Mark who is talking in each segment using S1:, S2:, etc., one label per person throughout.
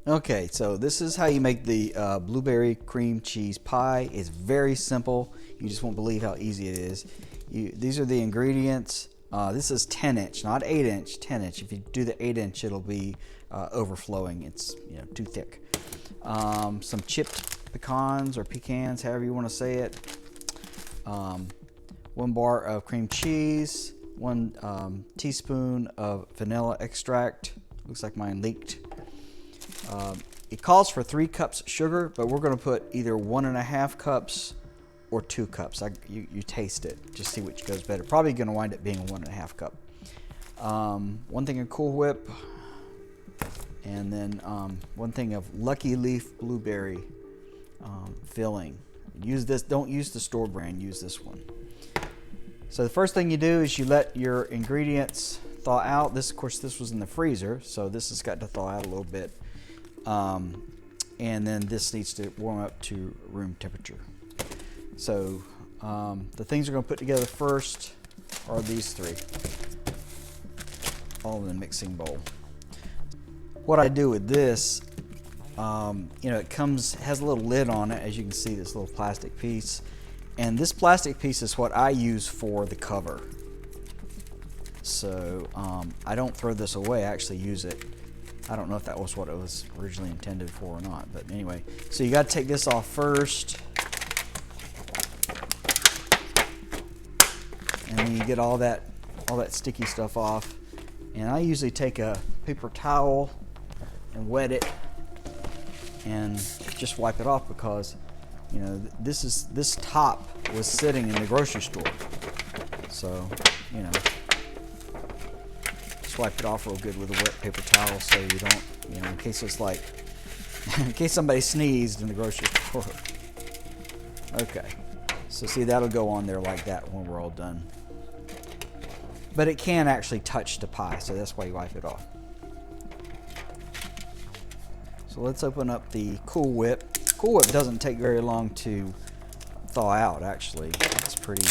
S1: Okay, so this is how you make the blueberry cream cheese pie. It's very simple. You just won't believe how easy it is. These are the ingredients. This is 10-inch, not 8-inch, 10-inch. If you do the 8-inch, it'll be overflowing. It's too thick. Some chipped pecans or pecans, however you want to say it. 1 bar of cream cheese. 1 teaspoon of vanilla extract. Looks like mine leaked. It calls for 3 cups sugar, but we're going to put either 1.5 cups or 2 cups. You taste it, just see which goes better. Probably going to wind up being 1.5 cup. 1 thing of Cool Whip, and then 1 thing of Lucky Leaf blueberry filling. Use this. Don't use the store brand. Use this one. So the first thing you do is you let your ingredients thaw out. This, of course, this was in the freezer, so this has got to thaw out a little bit. And then this needs to warm up to room temperature. So the things we're going to put together first are these 3, all in the mixing bowl. What I do with this, it has a little lid on it, as you can see, this little plastic piece. And this plastic piece is what I use for the cover. So I don't throw this away, I actually use it. I don't know if that was what it was originally intended for or not, but anyway. So you got to take this off first. And then you get all that sticky stuff off. And I usually take a paper towel and wet it and just wipe it off, because this top was sitting in the grocery store. So, just wipe it off real good with a wet paper towel, so you don't, in case it's like, in case somebody sneezed in the grocery store. Okay, so see, that'll go on there like that when we're all done. But it can actually touch the pie, so that's why you wipe it off. So let's open up the Cool Whip. Cool Whip doesn't take very long to thaw out, actually. It's pretty,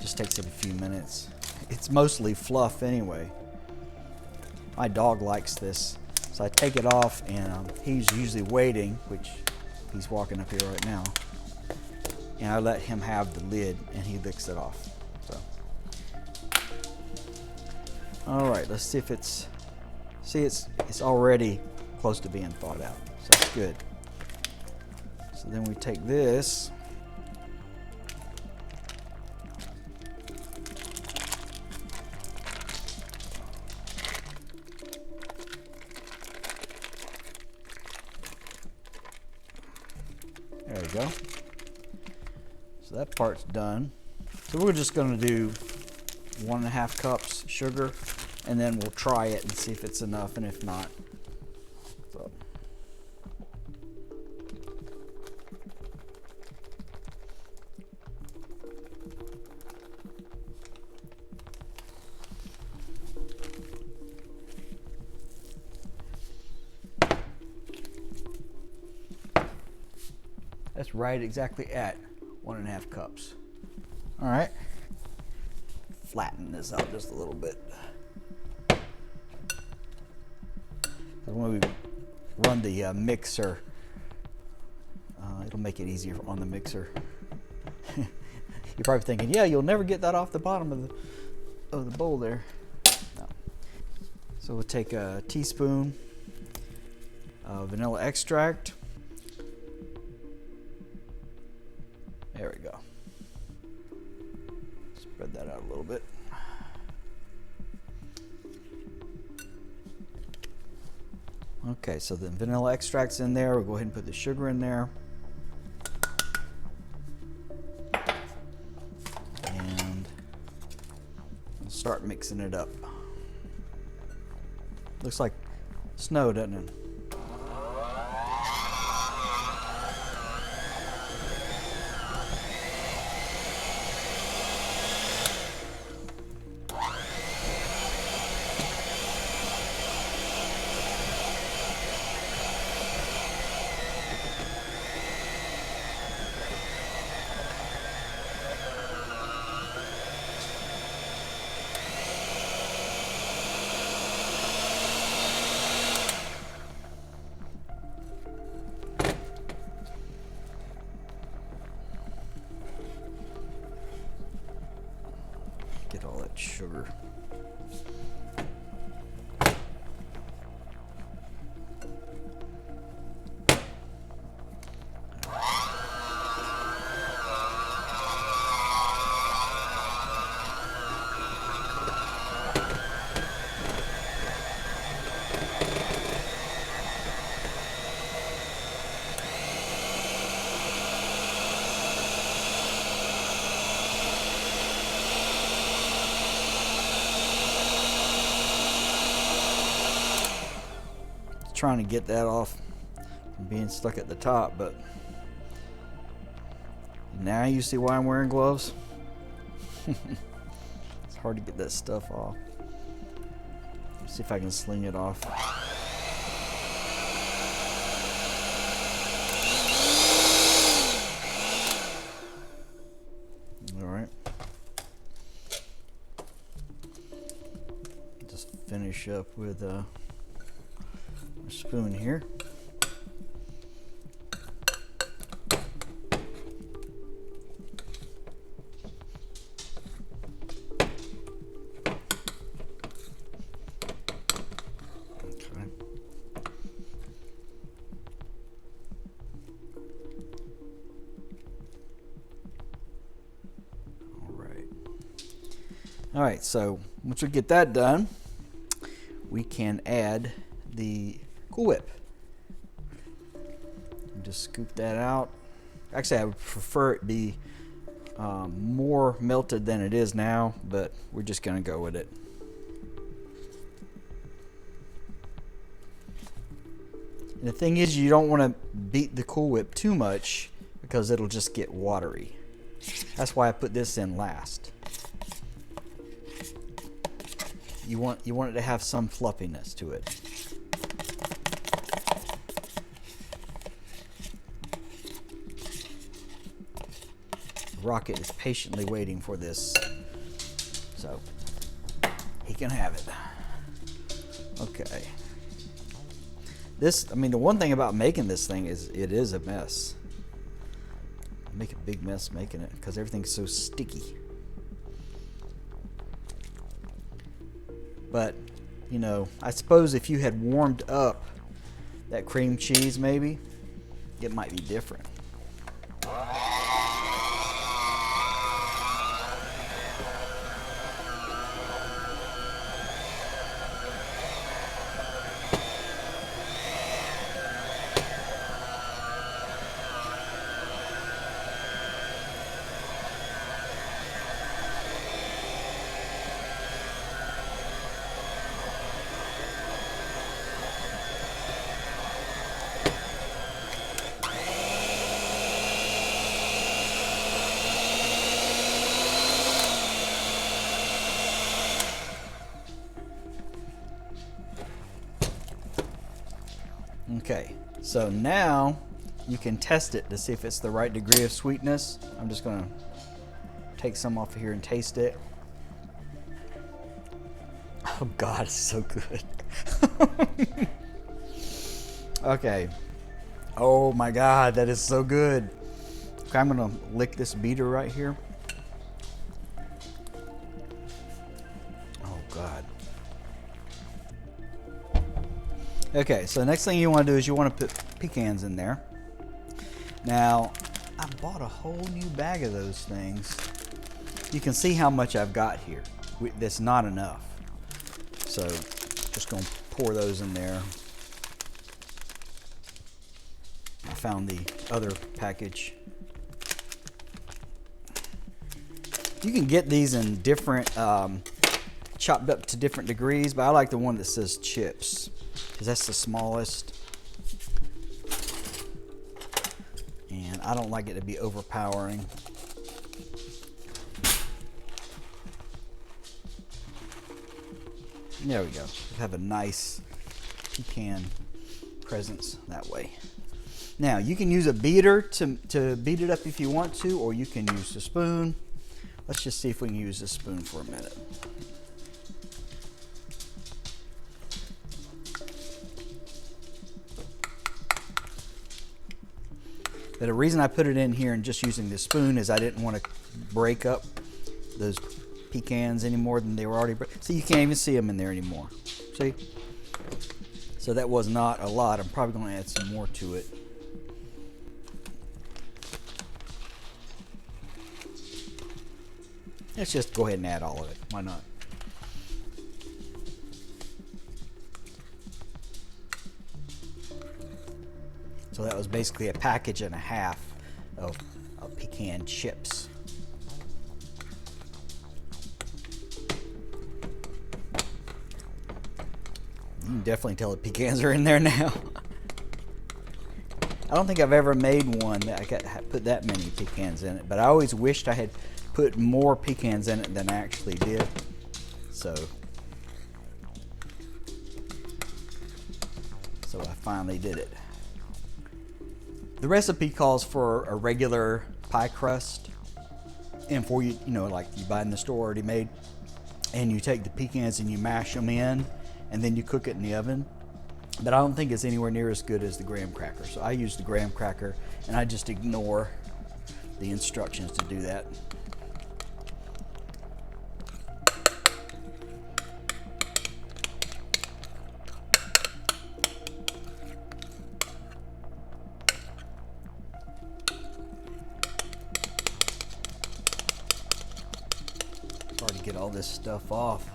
S1: just takes it a few minutes. It's mostly fluff anyway. My dog likes this. So I take it off, and he's usually waiting, which he's walking up here right now. And I let him have the lid, and he licks it off. So, all right, let's see if it's already close to being thawed out. So that's good. So then we take this. There we go. So that part's done. So we're just going to do 1.5 cups sugar, and then we'll try it and see if it's enough, and if not. So. That's right exactly at 1.5 cups. All right. Flatten this out just a little bit. When we run the mixer, it'll make it easier on the mixer. You're probably thinking, yeah, you'll never get that off the bottom of the bowl there. No. So we'll take a teaspoon of vanilla extract. There we go. Spread that out a little bit. Okay, so the vanilla extract's in there. We'll go ahead and put the sugar in there. And we'll start mixing it up. Looks like snow, doesn't it? sugar. Trying to get that off from being stuck at the top, but now you see why I'm wearing gloves. It's hard to get that stuff off. Let's see if I can sling it off. All right. Just finish up with a spoon here. Okay. All right, so once we get that done, we can add the Cool Whip. Just scoop that out. Actually, I would prefer it be more melted than it is now, but we're just gonna go with it. And the thing is, you don't want to beat the Cool Whip too much because it'll just get watery. That's why I put this in last. You want it to have some fluffiness to it. Rocket is patiently waiting for this, so he can have it. Okay. I mean, the one thing about making this thing is it is a mess. I make a big mess making it because everything's so sticky. But, you know, I suppose if you had warmed up that cream cheese, maybe, it might be different. Okay, so now you can test it to see if it's the right degree of sweetness. I'm just gonna take some off of here and taste it. Oh God, it's so good. Okay. Oh my God, that is so good. Okay, I'm gonna lick this beater right here. Oh God. Okay, so the next thing you want to do is you want to put pecans in there. Now, I bought a whole new bag of those things. You can see how much I've got here. That's not enough. So, just going to pour those in there. I found the other package. You can get these in different, chopped up to different degrees, but I like the one that says chips, because that's the smallest. And I don't like it to be overpowering. There we go. Have a nice pecan presence that way. Now, you can use a beater to beat it up if you want to, or you can use the spoon. Let's just see if we can use the spoon for a minute. But the reason I put it in here and just using the spoon is I didn't want to break up those pecans any more than they were already. See, you can't even see them in there anymore. See? So that was not a lot. I'm probably going to add some more to it. Let's just go ahead and add all of it. Why not? So that was basically a package and a half of pecan chips. You can definitely tell the pecans are in there now. I don't think I've ever made one that I put that many pecans in it, but I always wished I had put more pecans in it than I actually did. So I finally did it. The recipe calls for a regular pie crust, and for you know, like you buy in the store already made, and you take the pecans and you mash them in, and then you cook it in the oven. But I don't think it's anywhere near as good as the graham cracker. So I use the graham cracker, and I just ignore the instructions to do that. Hard to get all this stuff off.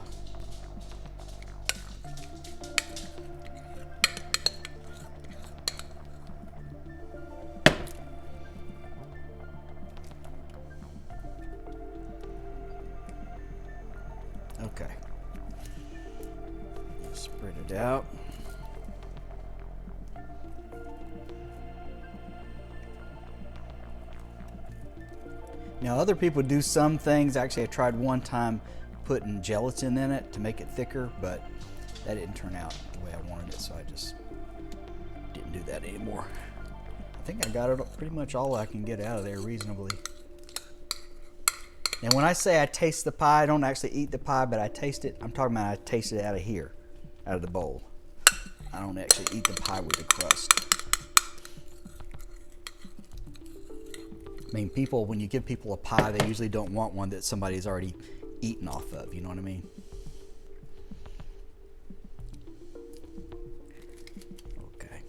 S1: Okay. Spread it out. Now other people do some things. Actually, I tried one time putting gelatin in it to make it thicker, but that didn't turn out the way I wanted it, so I just didn't do that anymore. I think I got it pretty much all I can get out of there reasonably. And when I say I taste the pie, I don't actually eat the pie, but I taste it. I'm talking about I taste it out of here, out of the bowl. I don't actually eat the pie with the crust. I mean, people, when you give people a pie, they usually don't want one that somebody's already eaten off of, you know what I mean? Okay.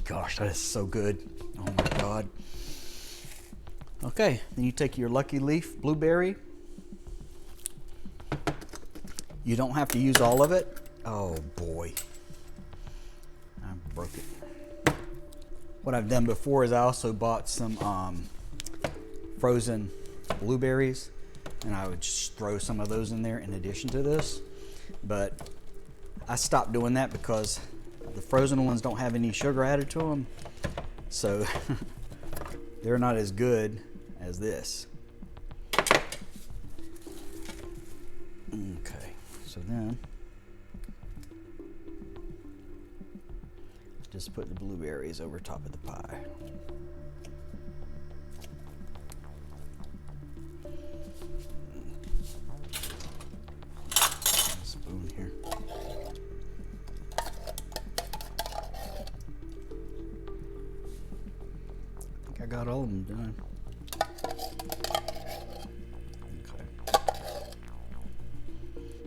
S1: Gosh, that is so good. Oh my God. Okay, then you take your Lucky Leaf blueberry. You don't have to use all of it. Oh boy. I broke it. What I've done before is I also bought some frozen blueberries, and I would just throw some of those in there in addition to this. But I stopped doing that because the frozen ones don't have any sugar added to them, so they're not as good as this. Okay, so then just put the blueberries over top of the pie. Spoon here. I think I got all of them done.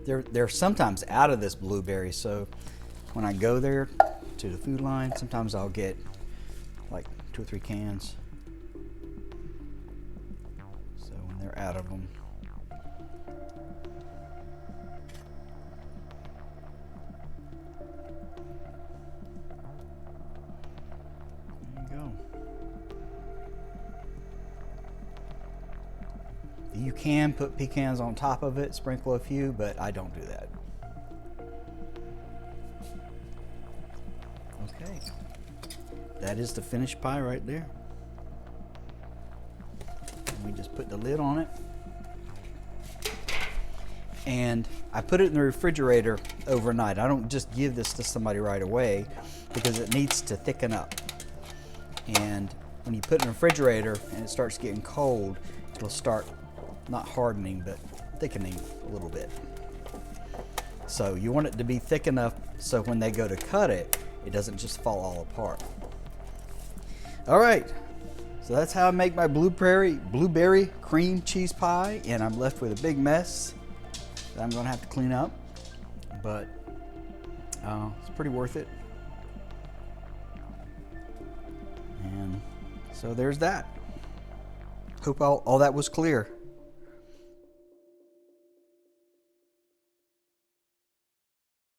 S1: Okay. They're sometimes out of this blueberry, so when I go there to the Food Line, sometimes I'll get like 2 or 3 cans. So when they're out of them, there you go. You can put pecans on top of it, sprinkle a few, but I don't do that. Okay, that is the finished pie right there. And we just put the lid on it. And I put it in the refrigerator overnight. I don't just give this to somebody right away because it needs to thicken up. And when you put it in the refrigerator and it starts getting cold, it'll start not hardening, but thickening a little bit. So you want it to be thick enough so when they go to cut it, it doesn't just fall all apart. All right, So that's how I make my blueberry cream cheese pie, and I'm left with a big mess that I'm gonna have to clean up, but it's pretty worth it. And so there's that. Hope all that was clear.